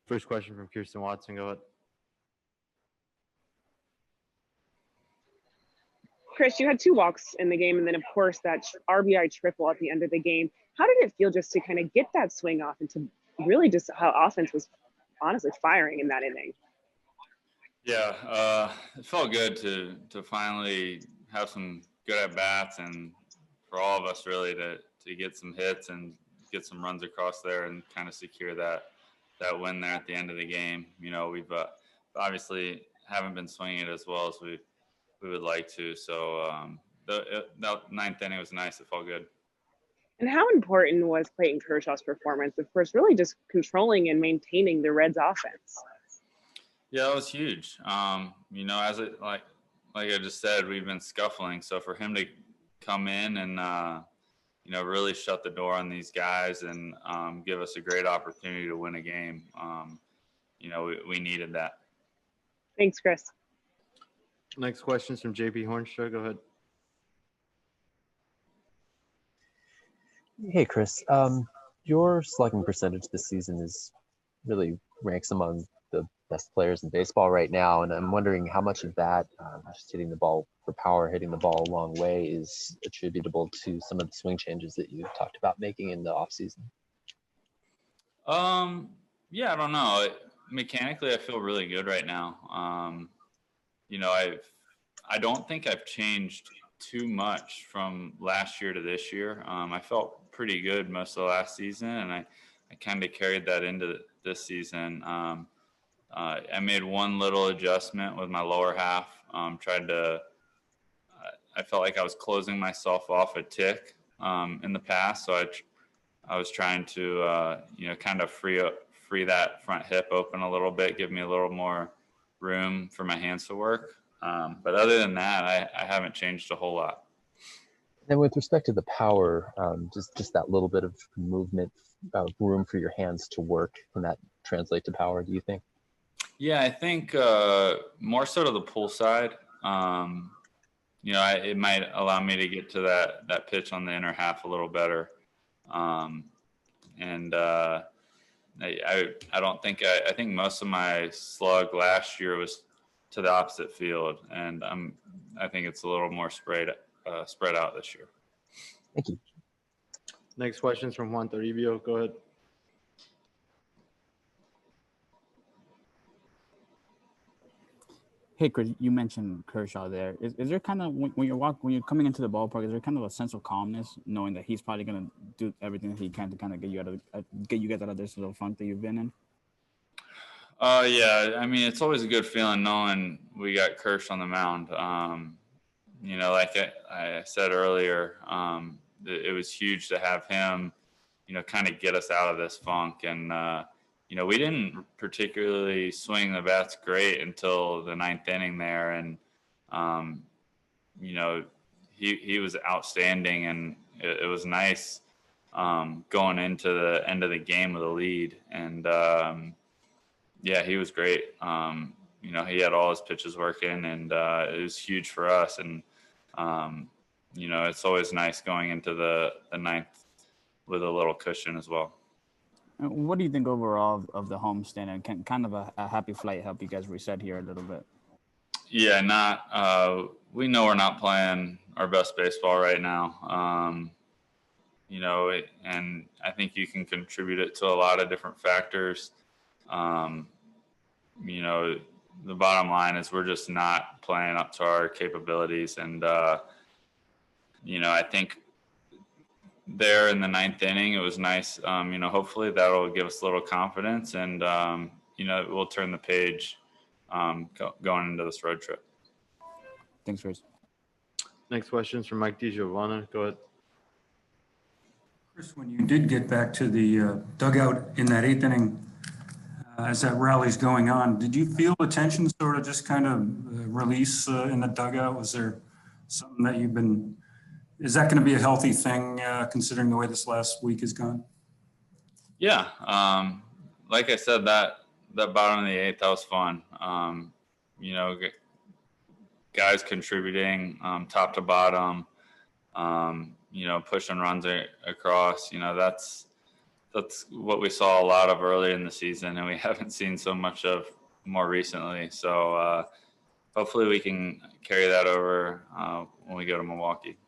First question from Kirsten Watson. Go ahead. Chris, you had 2 walks in the game, and then, of course, that RBI triple at the end of the game. How did it feel just to kind of get that swing off and to really just how offense was honestly firing in that inning? Yeah, it felt good to finally have some good at-bats and for all of us really to get some hits and get some runs across there and kind of secure that win there at the end of the game. You know, we've obviously haven't been swinging it as well as we would like to. So that ninth inning was nice. It felt good. And how important was Clayton Kershaw's performance? Of course, really just controlling and maintaining the Reds' offense. Yeah, that was huge. You know, as it like I just said, we've been scuffling. So for him to come in and you know, really shut the door on these guys and give us a great opportunity to win a game, you know, we needed that. Thanks, Chris. Next question is from JP Hornstra. Go ahead. Hey, Chris. Your slugging percentage this season is really ranks among the best players in baseball right now, and I'm wondering how much of that, just hitting the ball for power, hitting the ball a long way, is attributable to some of the swing changes that you talked about making in the offseason. Yeah, I don't know. Mechanically, I feel really good right now. You know, I don't think I've changed too much from last year to this year. I felt pretty good most of the last season, and I kind of carried that into this season. I made one little adjustment with my lower half. I felt like I was closing myself off a tick in the past, so I was trying to you know, kind of free that front hip open a little bit, give me a little more room for my hands to work. But other than that, I haven't changed a whole lot. And with respect to the power, just that little bit of movement, room for your hands to work, can that translate to power, do you think? Yeah, I think more so to the pull side. You know, it might allow me to get to that pitch on the inner half a little better. And I don't think I think most of my slug last year was to the opposite field, and I think it's a little more spread out this year. Thank you. Next question is from Juan Toribio. Go ahead. Hey, Chris, you mentioned Kershaw there. Is there kind of, when you're coming into the ballpark, is there kind of a sense of calmness knowing that he's probably going to do everything that he can to kind of get you guys out of this little funk that you've been in? Yeah, I mean, it's always a good feeling knowing we got Kershaw on the mound. You know, like I said earlier, it was huge to have him, you know, kind of get us out of this funk. And, you know, we didn't particularly swing the bats great until the ninth inning there. And, you know, he was outstanding, and it was nice going into the end of the game with a lead. And, yeah, he was great. You know, he had all his pitches working, and it was huge for us. And, you know, it's always nice going into the ninth with a little cushion as well. What do you think overall of the homestand, and can kind of a happy flight help you guys reset here a little bit? Yeah, we know we're not playing our best baseball right now. You know, and I think you can contribute it to a lot of different factors. You know, the bottom line is we're just not playing up to our capabilities. And, you know, I think there in the ninth inning, it was nice. You know, hopefully that'll give us a little confidence, and, you know, we'll turn the page going into this road trip. Thanks, Chris. Next question is from Mike DiGiovanna. Go ahead. Chris, when you did get back to the dugout in that eighth inning, as that rally's going on, did you feel the tension sort of just kind of release in the dugout? Was there something that is that going to be a healthy thing considering the way this last week has gone? Yeah. Like I said, that bottom of the eighth, that was fun. You know, guys contributing top to bottom, you know, pushing runs across, you know, that's that's what we saw a lot of early in the season, and we haven't seen so much of more recently. So hopefully we can carry that over when we go to Milwaukee.